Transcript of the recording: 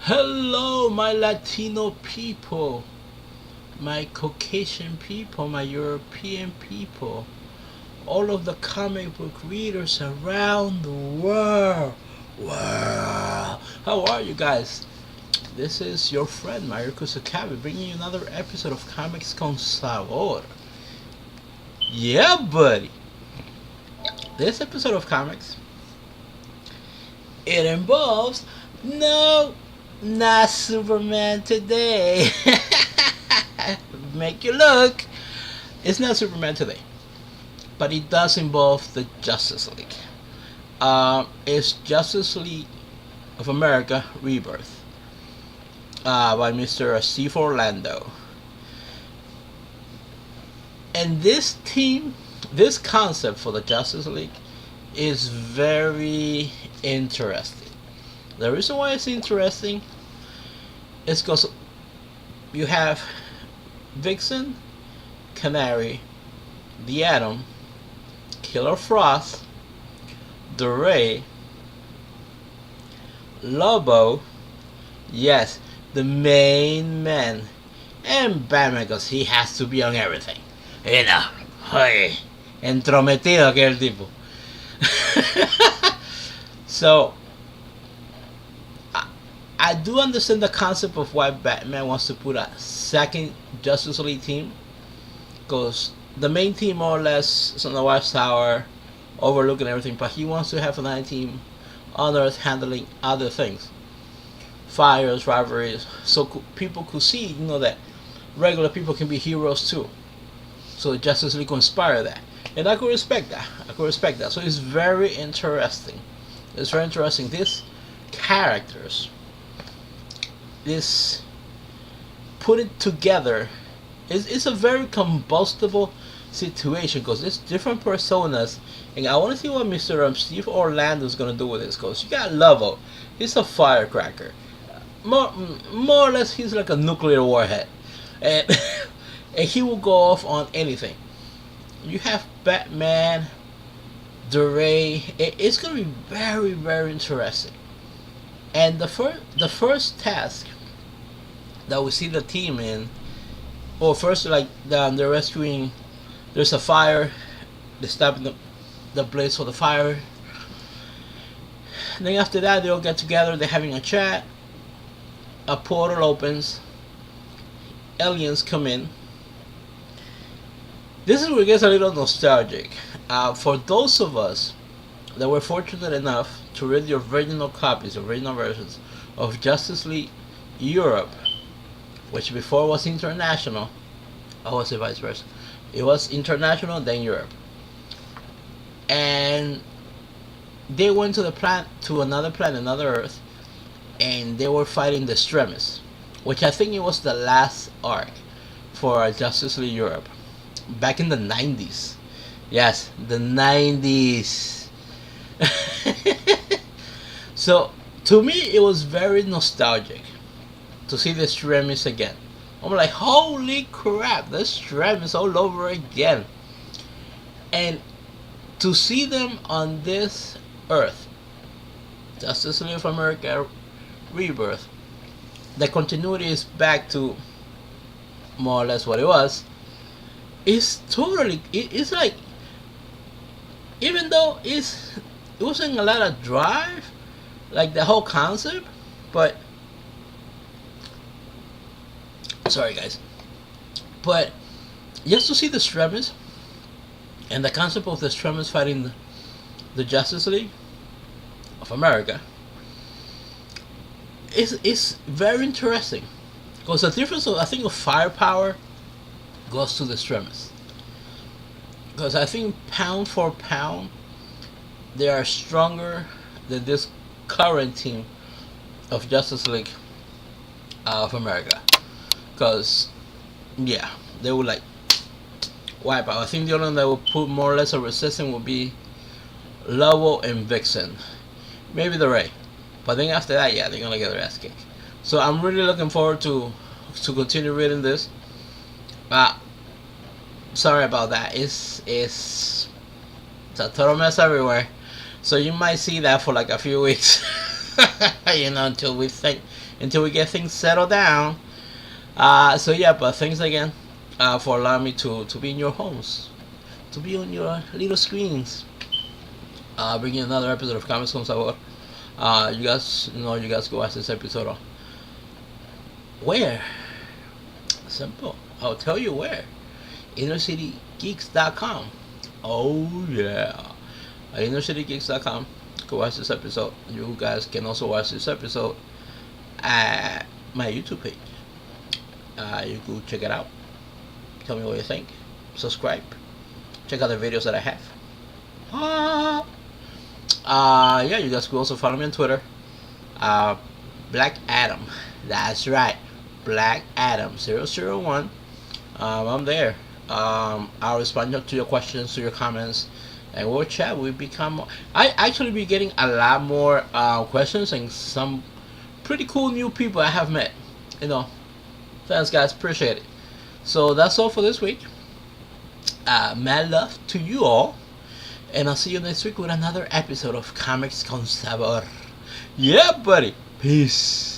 Hello, my Latino people, my Caucasian people, my European people, all of the comic book readers around the world. Wow! How are you guys? This is your friend Mario Kusakabe bringing you another episode of Comics con Sabor. Yeah, buddy! This episode of comics, it involves no, not Superman today. Make you look. It's not Superman today, but it does involve the Justice League. It's Justice League of America Rebirth by Mr. Steve Orlando. And this concept for the Justice League is very interesting. The reason why it's interesting is because you have Vixen, Canary, the Atom, Killer Frost, the Ray, Lobo, yes, the main man, and Batman because he has to be on everything. You know, oye, entrometido aquel tipo. So, I do understand the concept of why Batman wants to put a second Justice League team, because the main team more or less is on the Watchtower, overlooking everything, but he wants to have another team on Earth handling other things, fires, rivalries, so people could see, that regular people can be heroes too. So Justice League could inspire that, and I could respect that. So it's very interesting. These characters, this put it together, it's a very combustible situation because it's different personas, and I want to see what Mr. Steve Orlando is going to do with this. Because you got Lovo, he's a firecracker, more or less he's like a nuclear warhead, and and he will go off on anything. You have Batman, the Ray. It's going to be very, very interesting. And the first task that we see the team in, well, first like they're rescuing. There's a fire. They're stopping the blaze for the fire. And then after that, they all get together. They're having a chat. A portal opens. Aliens come in. This is where it gets a little nostalgic. For those of us that were fortunate enough to read the original copies, the original versions of Justice League Europe, which before was international, or was it vice versa? It was international, then Europe. And they went to another planet, another Earth, and they were fighting the Extremis, which I think it was the last arc for Justice League Europe, back in the 90s. Yes, the 90s. So, to me, it was very nostalgic to see the Extremis again. I'm like, holy crap, the Extremis all over again. And to see them on this Earth, Justice League of America Rebirth, the continuity is back to more or less what it was. It's totally, it's like, even though it wasn't a lot of drive, like the whole concept, but sorry guys, but just to see the Extremis and the concept of the Extremis fighting the Justice League of America is very interesting, because the difference of, I think, of firepower goes to the Extremis, because I think pound for pound they are stronger than this current team of Justice League of America, because yeah, they would like wipe out. I think the only one that would put more or less a resistance would be Lobo and Vixen, maybe the Ray, but then after that, yeah, they're gonna get their ass kicked. So I'm really looking forward to continue reading this. Sorry about that. It's a total mess everywhere. So you might see that for like a few weeks, until we think until we get things settled down. So yeah, but thanks again for allowing me to be in your homes, to be on your little screens, bringing another episode of Comics con Sabor. You guys know you guys go watch this episode. Where? Simple. I'll tell you where. InnerCityGeeks.com. Oh yeah. InnerCityGeeks.com. Go watch this episode. You guys can also watch this episode at my YouTube page. You go check it out. Tell me what you think. Subscribe. Check out the videos that I have. Yeah, you guys can also follow me on Twitter. Black Adam. That's right. Black Adam 001. I'm there. I'll respond to your questions, to your comments, and we'll chat. We become. I actually be getting a lot more questions and some pretty cool new people I have met. Thanks, guys. Appreciate it. So that's all for this week. Mad love to you all, and I'll see you next week with another episode of Comics con Sabor. Yeah, buddy. Peace.